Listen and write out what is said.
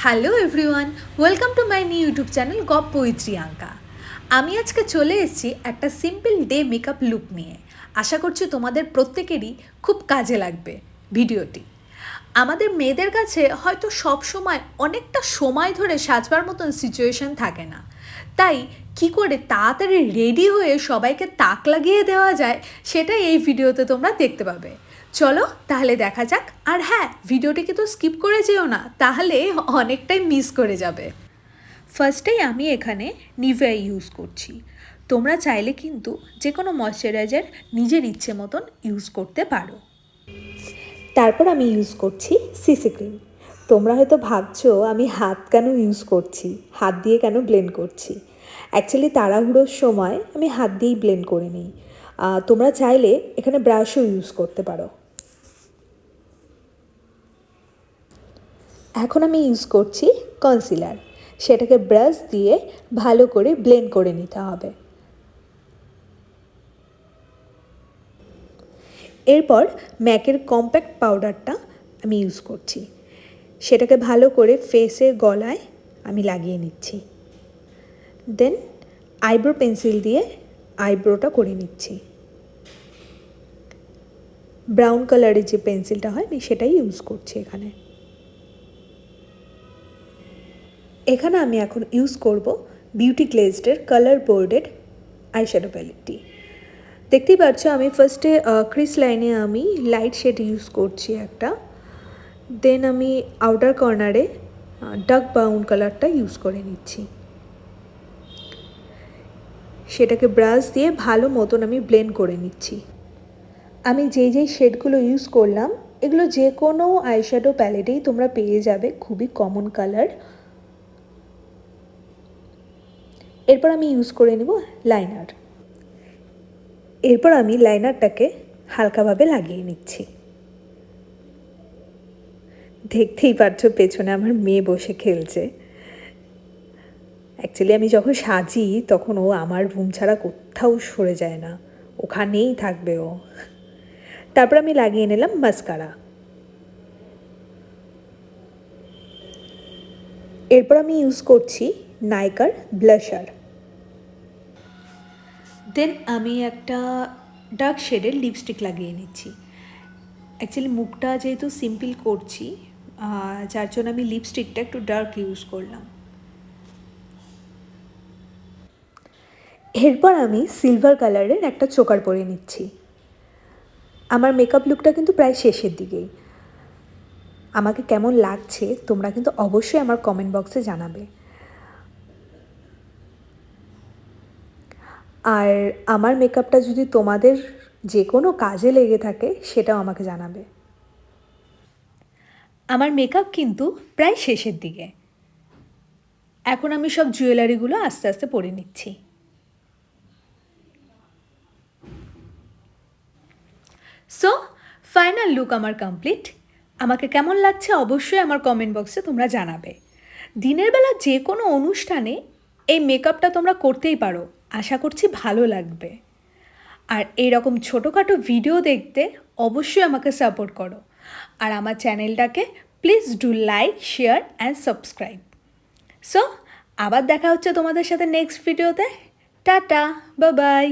Hello everyone, welcome to my new YouTube channel গপ্প with Priyanka. আমি আজকে চলে এসেছি একটা সিম্পল ডে মেকআপ লুক নিয়ে। আশা করছি তোমাদের প্রত্যেকেরই খুব কাজে লাগবে ভিডিওটি। আমাদের মেয়েদের কাছে হয়তো সব সময় অনেকটা সময় ধরে সাজবার মতন সিচুয়েশন থাকে না, তাই কি করে তাড়াতাড়ি রেডি হয়ে সবাইকে তাক লাগিয়ে দেওয়া যায় সেটাই এই ভিডিওতে তোমরা দেখতে পাবে। চলো তাহলে দেখা যাক। আর হ্যাঁ, ভিডিওটিকে তো স্কিপ করে যেও না, তাহলে অনেকটাই মিস করে যাবে। ফার্স্টেই আমি এখানে নিভিয়া ইউজ করছি। তোমরা চাইলে কিন্তু যে কোনো ময়শ্চারাইজার নিজের ইচ্ছে মতন ইউজ করতে পারো। তারপর আমি ইউজ করছি সিসি ক্রিম। তোমরা হয়তো ভাবছো আমি হাত কেন ইউজ করছি, হাত দিয়ে কেন ব্লেন্ড করছি। অ্যাকচুয়ালি তাড়াহুড়োর সময় আমি হাত দিয়েই ব্লেন্ড করে নিই। তোমরা চাইলে এখানে ব্রাশও ইউজ করতে পারো। এখন আমি ইউজ করছি কনসিলার। সেটাকে ব্রাশ দিয়ে ভালো করে ব্লেন্ড করে নিতে হবে। এরপর ম্যাকের কম্প্যাক্ট পাউডারটা আমি ইউজ করছি। সেটাকে ভালো করে ফেসে গলায় আমি লাগিয়ে নিচ্ছি। দেন আইব্রো পেন্সিল দিয়ে আইব্রোটা করে নিচ্ছি। ব্রাউন কালারের যে পেন্সিলটা হয় আমি সেটাই ইউজ করছি এখানে। এখানে আমি এখন ইউজ করব বিউটি গ্লেজডের কালার বোর্ডেড আইশ্যাডো প্যালেটটি। দেখতেই পাচ্ছ আমি ফার্স্টে ক্রিস লাইনে আমি লাইট শেড ইউজ করছি একটা। দেন আমি আউটার কর্নারে ডার্ক ব্রাউন কালারটা ইউজ করে নিচ্ছি। সেটাকে ব্রাশ দিয়ে ভালো মতন আমি ব্লেন্ড করে নিচ্ছি। আমি যেই শেডগুলো ইউজ করলাম এগুলো যে কোনো আইশ্যাডো প্যালেটেই তোমরা পেয়ে যাবে, খুবই কমন কালার। এরপর আমি ইউজ করে নেব লাইনার। এরপর আমি লাইনারটাকে হালকাভাবে লাগিয়ে নিচ্ছি। দেখতেই পাচ্ছ পেছনে আমার মেয়ে বসে খেলছে। অ্যাকচুয়ালি আমি যখন সাজি তখন ও আমার রুম ছাড়া কোথাও সরে যায় না, ওখানেই থাকবে ও। তারপর আমি লাগিয়ে নিলাম মাস্কারা। এরপর আমি ইউজ করছি নাইকার ব্লাশার। দেন আমি একটা ডার্ক শেডের লিপস্টিক লাগিয়ে নিচ্ছি। অ্যাকচুয়ালি মুখটা যেহেতু সিম্পল করছি যার জন্য আমি লিপস্টিকটা একটু ডার্ক ইউজ করলাম। এরপর আমি সিলভার কালারের একটা চোকার পরে নিচ্ছি। আমার মেকআপ লুকটা কিন্তু প্রায় শেষের দিকেই। আমাকে কেমন লাগছে তোমরা কিন্তু অবশ্যই আমার কমেন্ট বক্সে জানাবে। আর আমার মেকআপটা যদি তোমাদের যে কোনো কাজে লেগে থাকে সেটাও আমাকে জানাবে। আমার মেকআপ কিন্তু প্রায় শেষের দিকে। এখন আমি সব জুয়েলারিগুলো আস্তে আস্তে পরে নিচ্ছি। সো ফাইনাল লুক আমার কমপ্লিট। আমাকে কেমন লাগছে অবশ্যই আমার কমেন্ট বক্সে তোমরা জানাবে। দিনের বেলা যে কোনো অনুষ্ঠানে এই মেকআপটা তোমরা করতেই পারো, আশা করছি ভালো লাগবে। আর এইরকম ছোটোখাটো ভিডিও দেখতে অবশ্যই আমাকে সাপোর্ট করো। আর আমার চ্যানেলটাকে please do like, share and subscribe. So আবার দেখা হচ্ছে তোমাদের সাথে নেক্সট ভিডিওতে। Tata, bye bye.